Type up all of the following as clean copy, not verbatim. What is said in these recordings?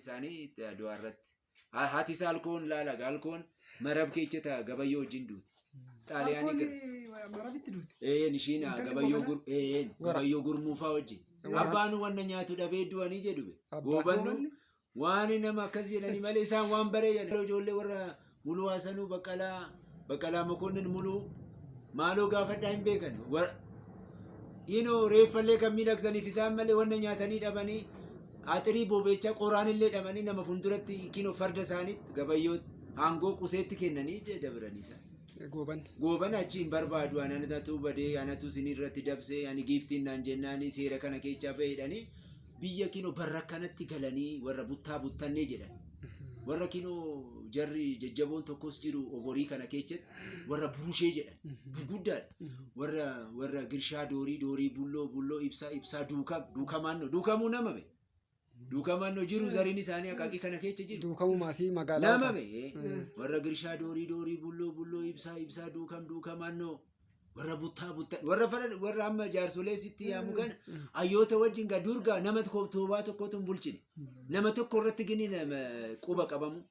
isaanii du'arratti. Haati isaa alkoon laala alkoon marab keechata gabayyoo wajjin duuti. Xaaliyaanii marabitti duuti. Ishiin gabayyoo gurmuufaa wajjin. Abbaan wanna nyaatu dhabee du'anii jedhu goobannu waan nama akkas jedhanii malee isaan waan bareeyan ijoollee warra muluu haasanuu baqqalaa mokonnin muluu maaloo gaafadhaa hin beekan reeffallee kan miidhagsaniif isaan malee wanna nyaatanii dhabanii atirii bobeechaa qoraanillee dhabanii nama funduratti kinoo farda isaaniitti gabayyoo aangoo quseetti kennanii dabranii isaan. Gooban achiin barbaadu anatu badee anatu sinirratti dabsee ani giiftiin naan jennaanii seera kana keechaa bahedhanii biyya kinoo barra kanatti galanii warra buttaa buttannee jedhan warra kinoo jarri jajjaboon tokkos jiru oborii kana keessatti warra burushee jedhan gurguddaadha warra girshaa doorii bulloo ibsaa duukamuu nama be duukamannoo jiru zariin isaanii akaakii kana keessa jiru duukamuu maatii magaalaa nama be warra girshaa doorii bulloo ibsaa duukamannoo warra buttaa warra amma jaarsolee sitti yaamu kana ayyoota wajjin durgaa nama toobaa tokkotu hin bulchine nama tokko irratti gini quba qabamu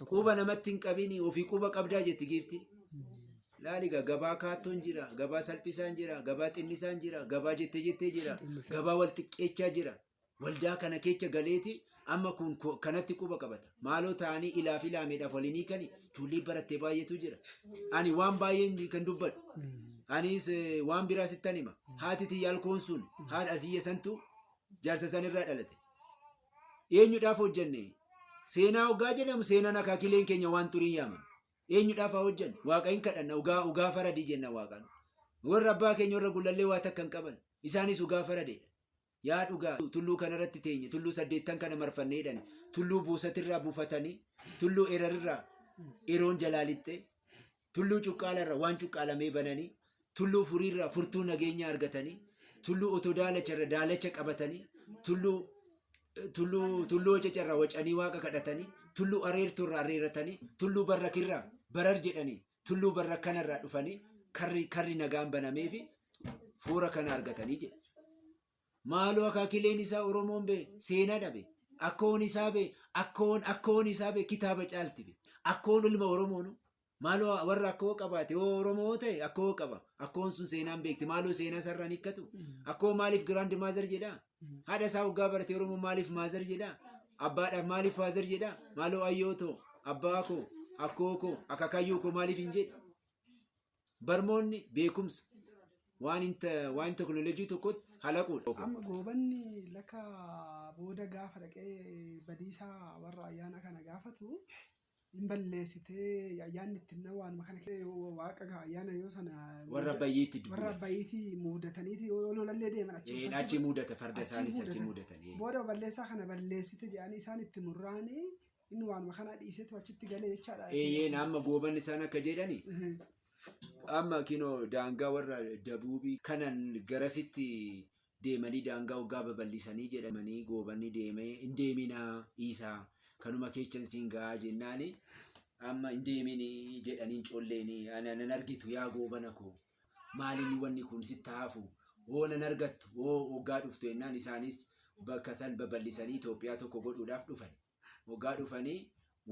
quba namatti hin qabini ofii quba qabdaa jetti giifti laaliga gabaa kaattoon jira gabaa salphisaan jira gabaa xinnisaan jira gabaa jettee jira gabaa wal xiqqeechaa jira waldaa kana keessa galeeti amma kun kanatti quba qabata maaloo ta'anii ilaaf ilaameedhaaf waliinii kani ijoollee barattee baay'eetu jira ani waan baay'een kan dubbadhu anis waan biraa sittan hima haati tiyya alkoon sun haadha tiyya santu jaarsa sanirraa dhalate eenyudhaaf hojjenne seenaa hoggaa jedhamu seenaan akaakileen keenya waan turiin yaama eenyudhaaf haa hojjanne waaqa hin kadhanna ugaa faradii jenna waaqaan warra abbaa keenya warra gullallee waa takka hin qaban isaanis ugaa faradeedha yaa dhugaa tulluu kanarratti teenye tulluu 8 kana marfanneedhani tulluu buusatirraa buufatanii tulluu erarirraa eroon jalaalixxe tulluu cuqqaalarraa waan cuqqaalamee bananii tulluu furiirraa furtuu nageenya argatanii tulluu otoo daalacharra daalacha qabatanii tulluu wacacarraa wacanii waaqa kadhatanii tulluu areerturraa areeratanii tulluu barrakirraa barar jedhanii tulluu barrakkanarraa dhufanii karri nagaan banameefi fuura kana argatanii jedha. Maaloo akaakileen isaa Oromoon be seenaa dhabe akkoon isaa be kitaaba caalti be akkoon ilma Oromoonu maaloo warra akkoo qabaate Oromoo ta'e akkoo qaba akkoon sun seenaan beekti maaloo seenaa sarraan hikkatu akkoo maaliif giraand maazar jedhaa haadha isaa waggaa barate Oromoo maaliif maazar jedhaa abbaadhaaf maaliif faazar jedhaa maaloo ayyootoo abbaa koo akkoo koo akakayyuu koo maaliif hin jedhe barmoonni beekumsa. waan teknoolojii tokkotti halaquudha. Amma goobanni lakka booda gaafa dhaqee badiisaa warra ayyaana kana gaafatu hin balleessitee ayyaanni ittiin waan kana waaqa ayyaana yoo sana warra bayyiitti muudataniiti yoo lolallee deeman achi muudata farda isaanis achi muudatanii booda balleessaa kana balleessite jedhanii isaan itti murraanii inni waanuma kana dhiiseetu achitti galee jechaadha. Amma goobanni isaan akka jedhani amma kinoo daangaa warra dabuubii kanan garasitti deemanii daangaa waggaa babal'isanii jedhamanii goobanni deemee hin deeminaa isaa kanuma keechan siin gahaa jennaani amma hin deeminii jedhanii colleeni anan argitu yaa goobana koo maalinni wanni kun sitti haafu hoo nan argattu hoo waggaa dhuftu jennaan isaanis bakka san babal'isanii Itoophiyaa tokko godhuudhaaf dhufan waggaa dhufanii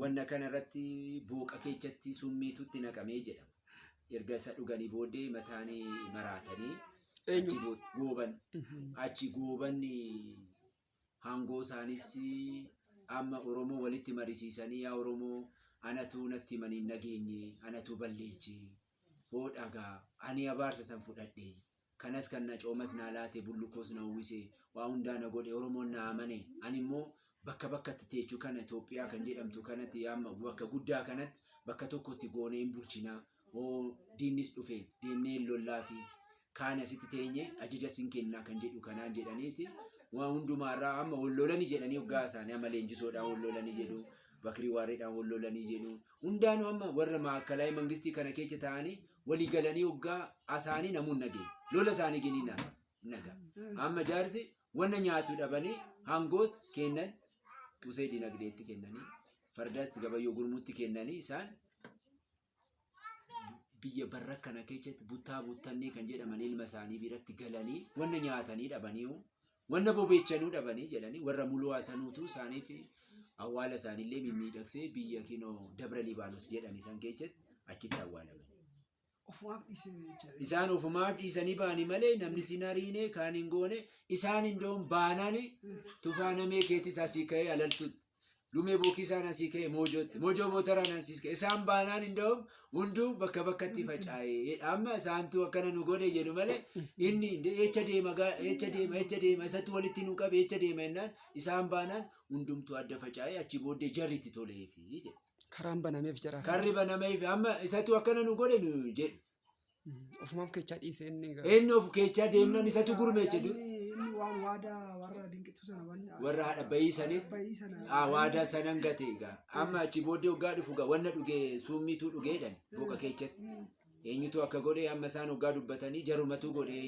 wanna kanarratti booqa keechatti summiitutti naqamee jedhama. Erga isa dhuganii booddee mataanii maraatanii achi goobanni hangoo isaanis amma Oromoo walitti marisiisanii yaa Oromoo anatu natti manii nageenye anatu balleeche hoo dhagaa ani abaarsa san fudhadhe kanas kan na coomas na laate bullukoos na uwwise waa hundaa na godhe Oromoon na amane ani immoo bakkatti teechuu kana Itoophiyaa kan jedhamtu kanatti amma bakka guddaa kanatti bakka tokkotti goonee hin bulchinaa. Diinnis dhufe deemnee lollaa fi kaan asitti teenye ajaja sin kennaa kan jedhu kanaan jedhaniiti waan hundumaarraa amma wallolanii jedhanii waggaa isaanii amma leenjisoodhaan wallolanii jedhu Bakrii Waareedhaan wallolanii jedhu hundaanuu amma warra maakkalaa mangistii kana keessa ta'anii walii galanii waggaa asaanii namuun nagee lola isaanii giniin nagaa amma jaarsi wanna nyaatu dhabanii hangoos kennan qusee dinagdeetti kennanii fardaas gabayyoo gurmuutti kennanii isaan biyya barra kana keessatti buttaa buttannee kan jedhaman ilma isaanii biratti galanii wanna nyaatanii dhabanii wanna bobeechanuu dhabanii jedhanii warra muluu haasanuutu isaaniif awwaala isaaniillee mimmiidhagsee biyya kinoo Dabra Libaanos jedhan isaan keessatti achitti awwaalaman. Isaan ofumaaf dhiisanii ba'anii malee namni sinariine kaan hin goone isaan indoon baanani tufaanamee keetis asii ka'ee alaltuutti lumee bookii isaan asii ka'ee moojoo bootaraan asii ka'ee isaan baanaan indoon hunduu bakka bakkatti faca'ee amma isaantu akkana nu godhe jedhu malee inni echa deema isatti walitti nu qabe echa deema jennaan isaan baanaan hundumtuu adda faca'ee achi booddee jarritti toleefi jedhe. Karaan banameef jira. Karri banameef amma isatu akkana nu godhe nu jedhu. Ofumaaf keechaa dhiisee inni of keechaa deemnan isatu gurmeeche du. Inni waan waadaa warra dinqitu sana wanna. Warra haadha bayii sana. Waadaa sanan gate egaa. Amma achi booddee hoggaa dhufu gaa wanna dhugee suummiitu dhugeedhan boqa keechatti. Eenyutu akka godhe amma isaan hoggaa dubbatanii jarumatu godhee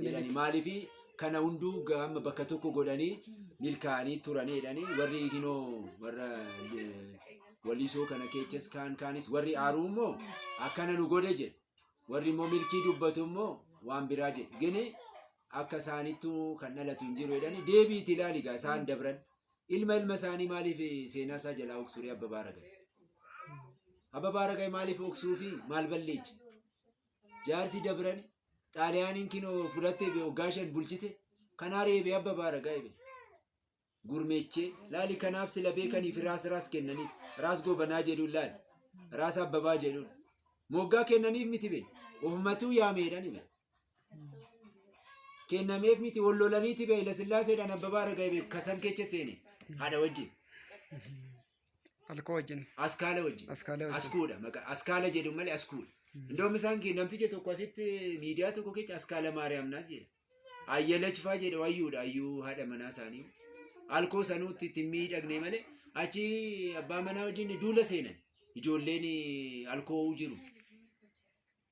jedhani maaliifi kana hunduu amma bakka tokko godhanii milkaa'anii turanidhani warri kinoo warra walisoo kana keechas kaanis warri aaruu immoo akkana nu godhe jedhe warri immoo milkii dubbatu immoo waan biraa jedhe gini akka isaanittu kan dhalatu hin jiru jedhani deebiiti ilaaligaa isaan dabran ilma isaanii maaliif seenaa isaa jalaa oksuuri Abbaa Baaragaay maaliif oksuu fi maal balleeche jaarsi dabran xaaliyaaniin kinoo fudhattee waggaa 5 bulchite kanaa reebee Abbaa Baaragaay gurmeechee laali kanaaf sila beekaniif raas kennaniif raas gobanaa jedhuun laali raas abbabaa jedhuun moggaa kennaniif miti be ofumatuu yaameedhaan be kennameef miti wallolaniiti be Lasillaaseedhaan Abbaa Baaragaay be kasan keessa seene haadha wajjin alkoo wajjin askaala wajjin askuudha maqaa askaala jedhuun malee askuudha indoom isaan kee namticha tokko asitti miidiyaa tokko keessa askaala maariyaam naas jedha ayyalachfaa jedha wayyuudha ayyuu haadha manaa isaanii alkoo sanuutti ittiin miidhagne malee achi abbaa manaa wajjin duula seenan ijoolleen alkoo jiru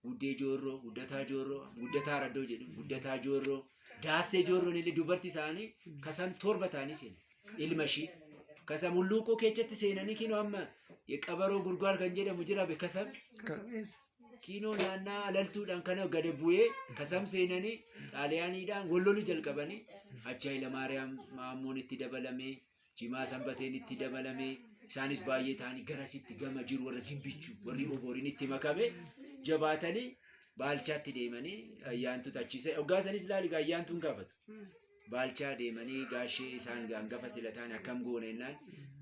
guddee joorroo guddataa raddoo jedhu guddataa joorroo daassee joorroon illee dubarti isaanii kasan 7 ta'anii seenan ilma ishii kasa mulluuqoo keessatti seenanii kinoo amma qabaroo gurgwaal kan jedhamu jira be kasam kinoo naannaa alaltuudhaan kana gad bu'ee kasam seenanii xaaliyaaniidhaan wallolu jalqabanii achi Hayilamaariyaam Maammoon itti dabalamee Jimaa Sanbateen itti dabalamee isaanis baay'ee ta'anii garasitti gama jiru warra gimbichuu warri oboriin itti makame jabaatanii baalchaatti deemanii ayyaantu achiisa oggaasanis laaligaa ayyaantuun gaafatu baalchaa deemanii gaashee isaan gaangafa silataan akkam goonennaan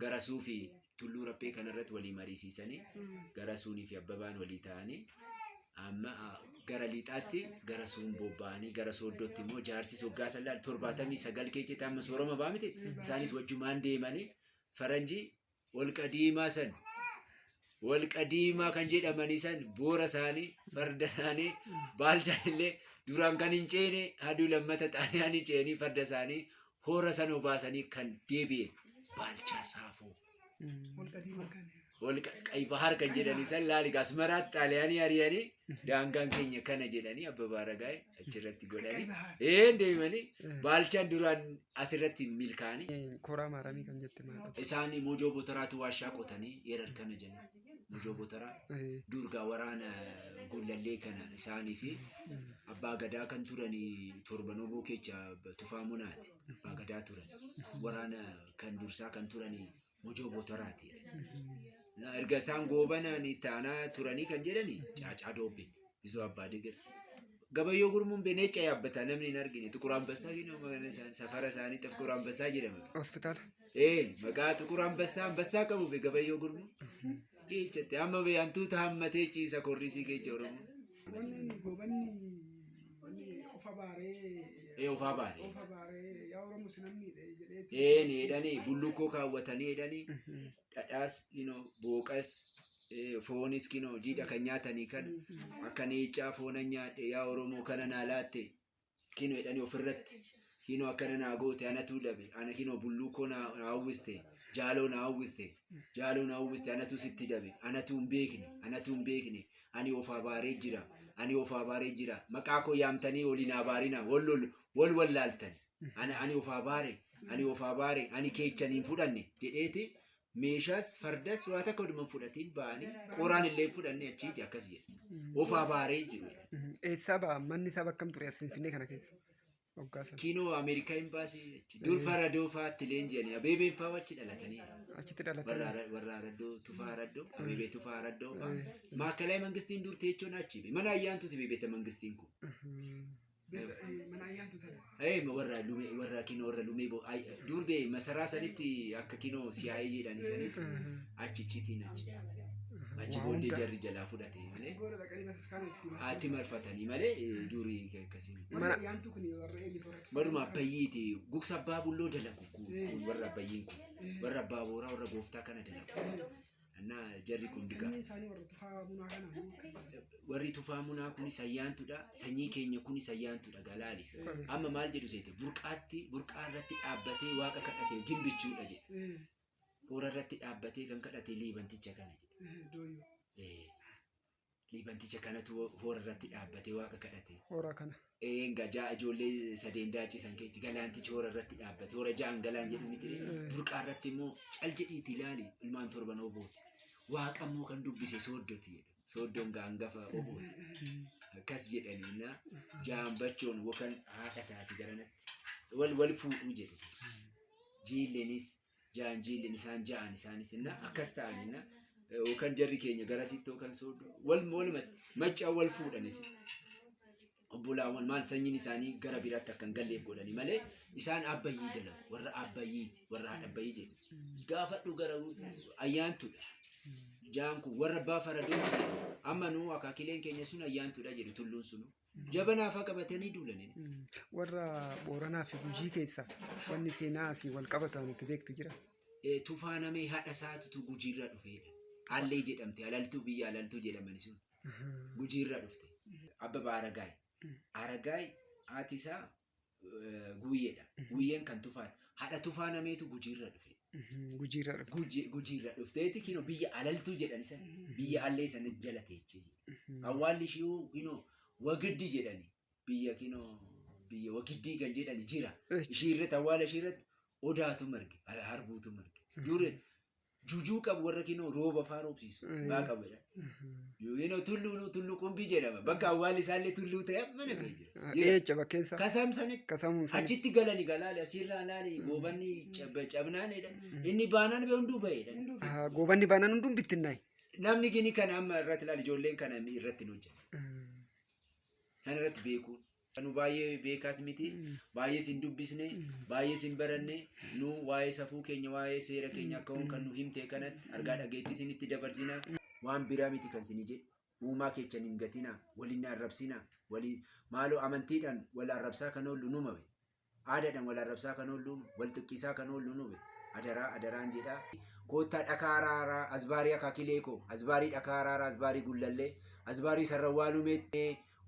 garasuu fi tulluu raphee kanarratti walii mariisiisanii garasuunii fi abbabaan walii ta'anii amma gara lixaatti gara suun bobba'anii gara sooddootti immoo jaarsis hoggaasan laal 79 keechetti amma sooroma baamite isaanis wajjumaan deemanii faranjii walqa diimaa kan jedhamanii san boora isaanii farda isaanii baalchaan illee duraan kan hin ceene aduu lammata xaaliyaanii ceenii farda isaanii hoora san obaasanii kan deebi'e baalchaa saafoo walqaqqay bahar kan jedhanii san laaligaa asmaraatti xaaliyaanii ari'anii daangaan keenya kana jedhanii Abbaa Baaragaay achirratti godhanii deemanii baalchaan duraan asirratti milkaanii. Koraa maaramii kan jette maal? Isaan Moojoo Botaraatu waashaa qotanii yerar kana jedhan Moojoo Botaraa durgaa waraana gullallee kana isaanii fi abbaa gadaa kan turanii torbanoo kecha Tufaa Munaati abbaa gadaa turan waraana kan dursaa kan turanii Moojoo Botaraati. Erga isaan goobanaan taanaa turanii kan jedhani caacaa doobbe isoo abbaa digir gabayyoo gurmuun beneecha yaabbata namni hin argine Xuqur Ambassaa safara isaanii Xuqur Ambassaa jedhama. Hospitaala. Maqaa Xuqur Ambassaa qabu be gabayyoo gurmuun keechatti amma be hantuuta hammatee ciisa korrisii keecha Oromoo. Wanni goobanni ofa baaree. Ofa baaree. Yaa Oromoo sinamni jedhee. Jedhanii bullukkoo kaawwatanii jedhanii dhadhaas booqas foonis jiidha kan nyaatanii kan akka neechaa foona nyaadhe yaa Oromoo kana naa laatte jedhanii ofirratti akkana naa goote anatu dhabe ana bullukkoo naa hawwiste jaaloo naa hawwiste anatu sitti dhabe anatu hin beekne ani ofaa baaree jira maqaa koo yaamtanii waliin abaarina wal wallaaltani ani ofaa baare ani keechaniin fudhanne jedheeti meeshaas fardas waa takka walumaan fudhatiin ba'anii qoraan illee fudhanne achiiti akkas jedhe ofaa baaree jiru. Eessaa ba'a manni isaa bakkam ture as Finfinnee kana keessa? Hoggaasa. Kinoo Ameerikaa imbaasii dur faradoo fa'aatti leenji'anii abeebeen fa'aa achi dhalatanii Achitti dhalatanii. warra araddoo tufaa araddoo abeebee tufaa araddoo fa'aa maakalaa mangistiin dur teechoon achi mana ayyaantuuti beebeta mangistiin kun. Mana ayyaantu sana. Warra kinoo warra lumee dur bee masaraa sanitti akka kinoo siyaa'ee jedhanii sanitti achi citiin achi booddee jarri jalaa fudhate malee. Goora dhaqanii bataskaana itti Ati marfatanii malee durii akkasii. Mana ayyaantu kun warra eenyu warra. Baruma abbayyiiti gugsa abbaa bulloo dalagu kun warra abbayyiin kun warra abbaa booraa warra gooftaa kana dalagu. Annaa jarri kun digaa. Sanyii isaanii warra tufaa munaa kana. Warri tufaa munaa kunis ayyaantudha. Sanyii keenya kunis ayyaantudha galaali. Amma maal jedhu seete burqaa irratti dhaabbatee waaqa kadhatee gimbichuudha jedhe. Hoora irratti dhaabbatee kan kadhatee liibanticha kana jedhe. Liibanticha kanatu hoora irratti dhaabbatee waaqa kadhatee. Hoora kana. Egaa ijoollee sadeen daachisan keessa galaantichi hoora irratti dhaabbate hoora ja'an galaan jedhu miti burqaa irratti immoo cal jedhiiti ilaali ilmaan torban obooti. Waaqa immoo kan dubbise sooddoti sooddoon gaangafa obooti. Akkas jedhanii ja'an bachoon yookaan haadha taati garanatti wal fuudhuu jedhu. Jiillenis ja'an jiilleen isaan ja'an isaanis akkas ta'anii yookaan jarri keenya garasitti yookaan sooddoo walumatti maccaa wal fuudhanis. Obbolaawwan maal sanyiin isaanii gara biraatti akka hin galleef godhanii malee isaan abbayyii dalagu warra abbayyiiti warra haadha abbayyii jedhu. Gaafadhu gara ayyaantudha. Jaan kun warra abbaa faradoo amma nuu akaakileen keenya sun ayyaantudha jedhu tulluun sunu. Jabanaafaa qabatanii duulanii. Warra Booranaa fi Gujii keessa wanni seenaa asii wal qabatan itti beektu jira. Tufaanamee haadha isaatutu Gujiirraa dhufeedha. Allee jedhamte alaltuu biyya alaltuu jedhamani sun. Gujiirraa dhufte. Abbabaa Aragaay. Aragaay haati isaa Guyyeedha. Guyyeen kan tufaan. Haadha tufaanameetu Gujiirraa dhufe. Gujiirraa dhufteeti kinoo biyya alaltuu jedhan san biyya allee sana jala teechee. Awwaalli ishii kinoo wagiddi jedhani biyya kinoo biyya wagiddii kan jedhani jira. Ishii irratti awwaala ishii irratti odaatu marge harbuutu marge. Dure jujuu qabu warra kinoo rooba faa roobsiisu baa qabudha. Yoo tulluu qumbii jedhama bakka awwaalli isaallee tulluu ta'e mana kan jira. Eecha bakkeensa. Kasamsanitti achitti galanii galaali asirraa laali goobanni cabnaanidha. Inni baanaan bee hunduu ba'edha. Goobanni baanaan hunduu bittinnaa'e. Namni gini kana amma irratti laali ijoolleen kana irratti nu hojjeta. Kan irratti beekuun. Nu baay'ee beekaas miti baay'ee sin dubbisne baay'ee sin baranne nu waa'ee safuu keenya waa'ee seera keenya akkawwan kan nu himte kanatti argaa dhageettii sinitti dabarsina waan biraa miti kan sini jedhu uumaa keechan hin gatina waliin arrabsina walii maaloo amantiidhaan wal arrabsaa kan oollu nu mabe aadaadhaan wal arrabsaa kan oollu wal xiqqisaa kan oollu nu be adaraan jedha koottaa dhakaa araaraa asbaarii akaakilee koo asbaarii dhakaa araaraa asbaarii gullallee asbaarii sarrawwaalumeetti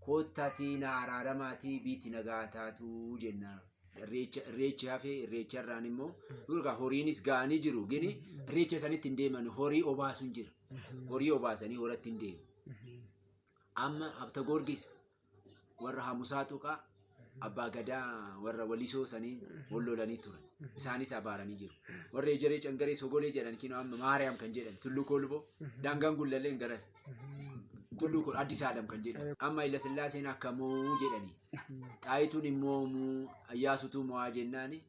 koottaatii na araaramaatii biitti nagaa taatu jenna. Irreechi hafee irreecha irraan immoo durga horiinis ga'anii jiru gini irreecha sanitti hin deeman horii obaasuun jira. Horii obaasanii horatti hin deemu. Amma Habta Goorgis warra Hamusaa Tuqaa abbaa gadaa warra walisoo sanii hollolanii turan. Isaanis abaaranii jiru. Warra Ejeree Cangaree Sogolee jedhan kinoo amma Maariyaam kan jedhan Tulluu Kolboo daangaan gullalleen garas. Tulluu kun Addis Adam kan jedhan amma Hayila Sillaaseen akka moo jedhanii Xaayituun immoo Ayyaasuutu mo'aa jennaani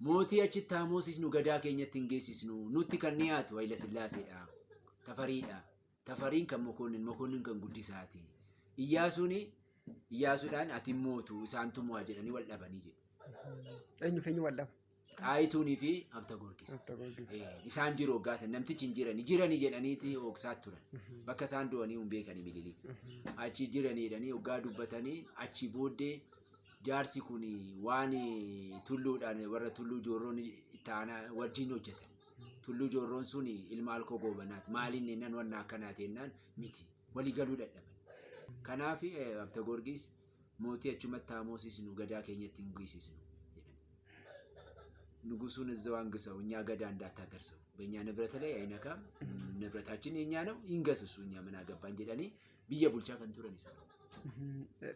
mootii achitti hamoosisnu gadaa keenyatti hin geessisnu nutti kan dhiyaatu Hayila Sillaaseedha Tafariidha Tafariin kan Mokonnin kan guddisaati Iyyaasuudhaan ati mootu isaantu mo'aa jedhanii wal dhabanii jedhu. Eenyu feenyu wal dhaba? Xaayituunii fi Habta Goorgis. Isaan jiru hoggaasan namtichi hin jiranii jedhaniiti hogsaat turan. Bakka isaan du'anii hin beekanii Mililik. Achi jiraniidhanii hoggaa dubbatanii achi booddee jaarsi kun waan tulluudhaan warra tulluu joorroon taanaa wajjin hojjetan. Tulluu joorroon sun ilma alkoo goobanaati. Maaliin nennaan wanna akkanaa teennaan miti. Walii galuu dadhaban. Kanaaf Habta Goorgis mootii achumatti hamoosisnu gadaa keenyatti hin geessisnu. ንጉሱን እዛው አንግሰው እኛ ገዳ እንዳታደርሰው በእኛ ንብረት ላይ አይነካም ንብረታችን የኛ ነው ይንገስሱ እኛ ምን አገባን ጀዳኒ ብየ ቡልቻ ከንቱረን ይሰራ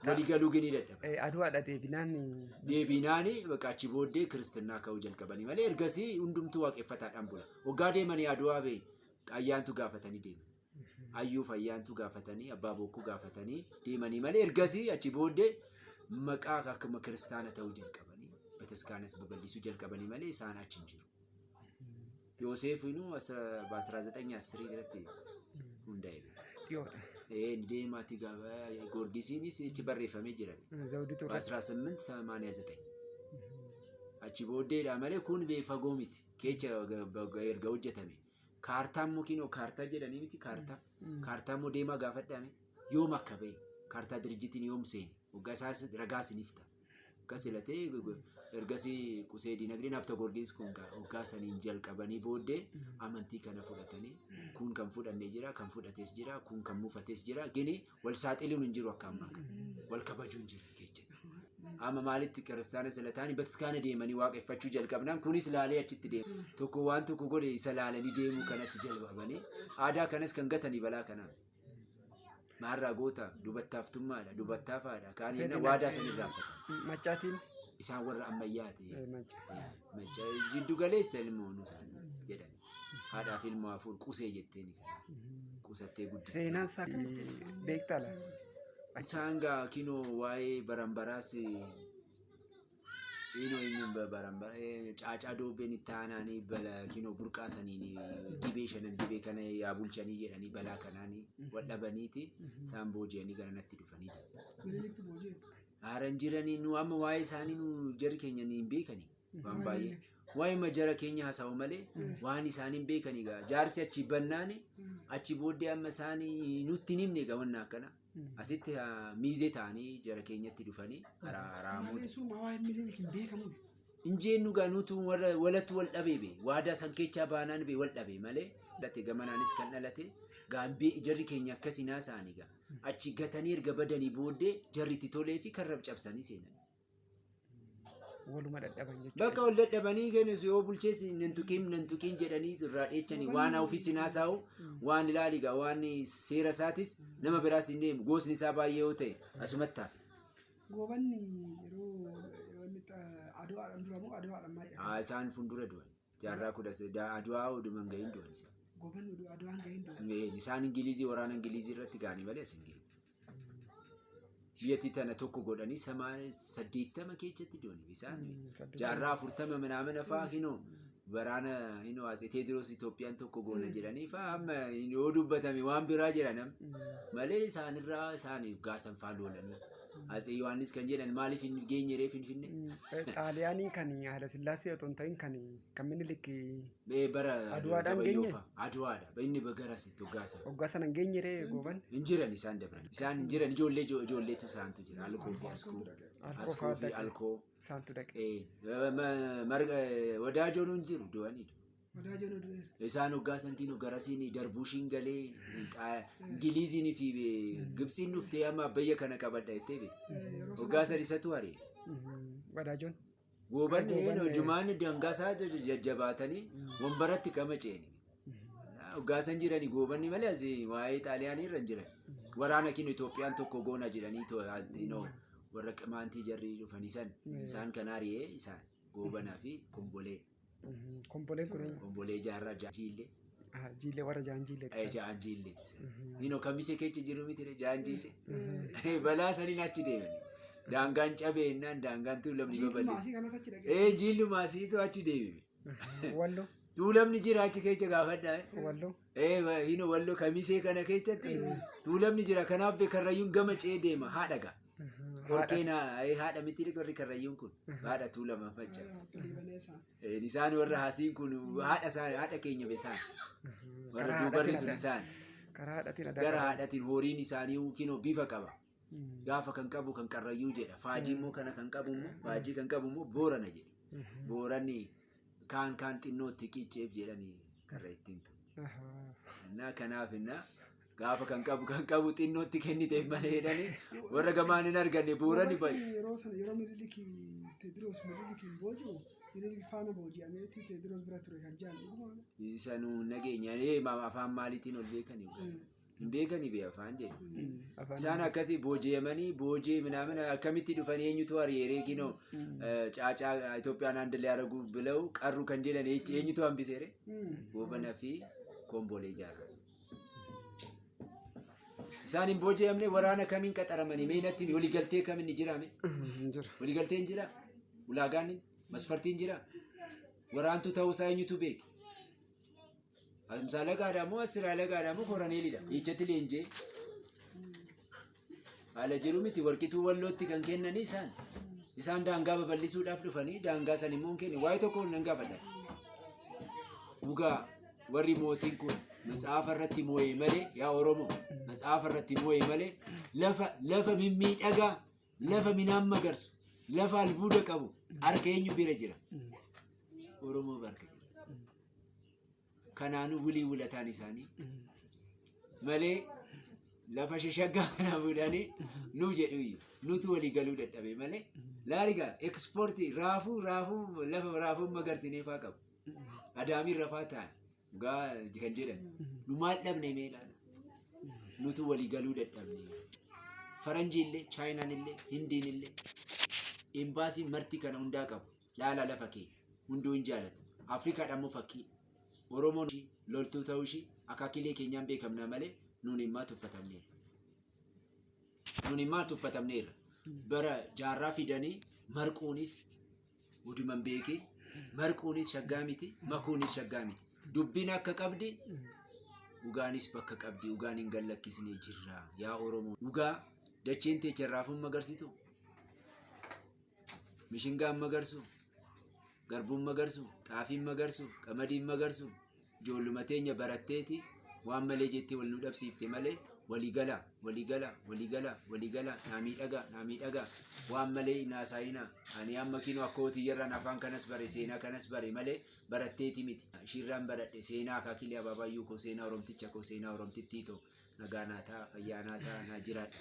ወዲገሉ ግን ይደደም አድዋ ዴቢናኒ በቃቺ ቦዴ ክርስትና ከውጀል ቀበኒ ማለ እርገሲ ሁንዱምቱ ዋቄፈታ ዳምቡላ ወጋዴ ማኒ አድዋ ቤ አያንቱ ጋፈተኒ ዴም አዩፍ አያንቱ ጋፈተኒ አባቦኩ ጋፈተኒ ዴመኒ ማለ እርገሲ አቺ ቦዴ maqaa akkuma kiristaana ta'uu jalqabanii bataskaanas babal'isuu jalqabanii malee isaan achi hin jiru. Yoosef inuu በ1910 irratti hundaa'e. Dhiyoodha. Deemaati gaafa Goorgisiinis ichi barreeffamee jira. Zawuditu በ1889 achi booddeedha malee kun fagoo miti. Kecha erga hojjetame. Kaartaan mukinoo kaartaa jedhanii miti kaartaa. Kaartaa immoo deemaa gaafadhaame yoom akka ba'e kaartaa dirjitiin yoom seene hoggasaas ragaas nifta. Akkas ilatee ergasii qusee dinagdeen hafta Goorgis kun hoggaasaniin jalqabanii booddee amantii kana fudhatanii kun kan fudhannee jira kan fudhates jira kun kan muufates jira gini wal saaxiluun hin jiru akka ammaa kana wal kabajuu hin jiru kecha. Amma maalitti kiristaana silataanii bataskaana deemanii waaqeffachuu jalqabnaan kunis laalee achitti deemu. Tokko waan tokko godhe isa laalanii deemuu kanatti jalqabanii aadaa kanas kan gatanii balaa kanaan. Maarraa goota dubattaaftummaadha dubattaafaadha kaan inni waadaa san irraanfatan. Maccaatiin. Isaan warra ammayyaati. Macca jiddu galeessa ilmoon jedhan. Haadhaaf ilmoo afur qusee jetteen qusattee guddatte. Seenaan isaa beektaa la. Isaan gaa kinoo waa'ee barambaraas inoo inni barambara caacaa doobbeen itti aanaanii bala kinoo burqaasaniin dibee shanan dibee kana yaa bulchanii jedhanii balaa kanaanii wadhabaniiti isaan booji'anii gara natti dhufanii. Haaran jiranii nu amma waa'ee isaanii nu jarri keenya hin beekanii waan baay'ee waa'ee majara keenya haasa'u malee waan isaanii hin beekanii gaa jaarsi achi bannaani achi booddee amma isaanii nutti hin himne gaa wanna akkana. Asitti miizee ta'anii jara keenyatti dhufanii haraamuun. Injeennu gaanuutu walatu wal dhabee bee waadaa san keechaa baanaan bee wal dhabee malee dhalate gamanaanis kan dhalate gaambee jarri keenya akkasii naasa'anii gaa achi gatanii erga badanii booddee jarri itti tolee fi karrab cabsanii seenan. Waluma dadhaban jechuudha. Bakka wal dadhabanii kennis yoo bulcheessi nantuqiin jedhanii irraa dheechanii waan ofiisi naasaa'u waan ilaaligaa waan seera isaatis nama biraas hin deemu gosni isaa baay'ee yoo ta'e asumatti hafe. Goobanni yeroo aduwaadhaan dura moo aduwaadhaan maayidha? Isaan fuuldura du'an jaarraa 10 aduwaa oduman gahin du'an isaan. Goobanni aduwaan gahin du'an. Isaan Ingilizii waraana Ingilizii irratti gaanii malee as hin biyyatti tana tokko godhanii 80 keessatti doonii isaan jaarraa 40 minamina fa'aa hinoo waraana hinoo as Teediroos Itoophiyaan tokko goona jedhanii fa'aa amma yoo dubbatame waan biraa jedhanam malee isaanirraa isaaniif gaasan fa'aa loolanii as Yohaannis kan jedhan maaliif hin geenye ree Finfinnee. Xaaliyaanii kan Haayila Sillaasee otoo hin ta'in kan Minilik bara aduwaadhaan geenye. Aduwaadha inni bagaras hoggaasa. Hoggaasan hin geenye ree gooban. Hin jiran isaan dabran isaan hin jiran ijoolleetu isaantu jira alkoo fi askoo fi alkoo. Isaantu dhaqe. Wadaajoon hin jiru du'aniidha. Wadaajoon du'e. Isaan hoggaasan kiinuu garasiin darbuushiin galee Ingiliziin fi Gibsiin dhuftee amma biyya kana qabadha jettee beeku. Hoggaasan isatu haree. Wadaajoon. Gooban jumaan dangaasaa jajjabaatanii wambaratti kama ceeni. Hoggaasan jiranii goobanni malee asii waa'ee xaaliyaanii irra hin jiran. Waraana kiinuu Itoophiyaan tokko goona jedhanii warra qimaantii jarri dhufanii san isaan kan haree isaan goobanaa fi kombolee. Komboleen kun kombolee jaarraa jaanjiillee. Jiillee warra jaanjiillee. Jaanjiillee. Inoo kamisee keessa jiru miti jaanjiillee. Balaa saniin achi deemanii. Daangaan cabeennaan daangaan tuulamni babal'ee. Jiillu maasiitu achi deemime. Walloo. Tuulamni jira achi keessa gaafadhaa. Walloo. Inoo walloo kamisee kana keessatti tuulamni jira kanaaf karrayyuun gama ce'ee deema haadha gaa. Korkeen haadha miti warri karrayyuun kun haadha tuulama facca. Isaan warra haasiin kun haadha keenya beesaan. Warra duubarri sun isaan. Gara haadhatiin horiin isaanii kinoo bifa qaba. Gaafa kan qabu kan karrayyuu jedha. Faajii immoo kana kan qabu immoo faajii kan qabu immoo boorana jedha. Booranni kaan xinnootti qiicceef jedhanii karra ittiin tu. Kanaaf gaafa kan qabu xinnootti kenniteef malee jedhanii warra gamaan hin arganne bu'uurani baay'ee. Yeroo Minilik Teediroos Minilikiin booji'u Minilik faana booji'ameeti Teediroos bira ture kan jedhamu. Sanuu nageenya afaan maaliitiin ol beekanii hin beekanii bee afaan jedhu. Isaan akkasii booji'amanii boojii minamina akkamitti dhufanii eenyutu hariiree kinoo caacaa Itoophiyaan aandalee araguu bilau qarru kan jedhan eenyutu hambiseere goobanaa fi kombolee jaarraa. Isaan hin booji'amne waraana kamiin qaxaramanii meenatti waliigaltee kamiin ni jiraame? Jira. Waliigaltee hin jira? Ulaagaan masfartiin jira? Waraantu ta'uu isaa eenyutu beeke? Amsaala gaadhaa moo asiraala gaadhaa moo koroneelidha? Ijjatti leenjee. Haala jiru miti warqituu wallootti kan kennanii isaan. Isaan daangaa babal'isuudhaaf dhufanii daangaa san immoo hin kenne. Waa'ee tokko nan gaafadha. Dhugaa warri mootiin kun matsaafa irratti moo'ee malee yaa Oromoo matsaafa irratti moo'ee malee lafa mimmiidhagaa lafa midhaan magarsu lafa albuuda qabu harka eenyu bira jira? Oromoo barka. Kanaanuu wulii wulataan isaanii malee lafa shashaggaa kana fuudhanii nu jedhu nutu walii galuu dadhabe malee laaligaa ekspoortii raafuu lafa raafuu magarsineefaa qabu. Adaamiin rafaa ta'an gaa kan jedhan nu maal dhabne meelaan nutu walii galuu dadhabne. Faranjii illee chaayinaan illee hindiin illee imbaasiin marti kana hundaa qabu laala lafa kee hunduu hin jaalatu. Afrikaadhaan immoo fakkii Oromoon loltuu ta'uu ishii akaakilee keenyaan beekamna malee nuun immaa tuffatamneerra. Nuun immaa tuffatamneerra. Bara jaarraa fidanii marquunis uduman beekee marquunis shaggaa miti makuunis shaggaa miti. Dubbiin akka qabdi dhugaanis bakka qabdi dhugaan hin gallakkisnee jirra yaa Oromoo. Dhugaa dacheen teecha raafuun magarsitu mishingaan magarsu garbuun magarsu xaafiin magarsu qamadiin magarsu ijoolluma teenya baratteeti waan malee jettee wal nu dhabsiifte malee waliigala naa miidhagaa waan malee naasaayina ani amma kinoo akka hootiyyarraan afaan kanas bare seenaa kanas bare malee baratteeti miti. Shirraan baradhe seenaa akaakilee abaabayyuu koo seenaa oromticha koo seenaa oromtittii too nagaa naa ta'a fayyaa naa ta'a naa jiraadha.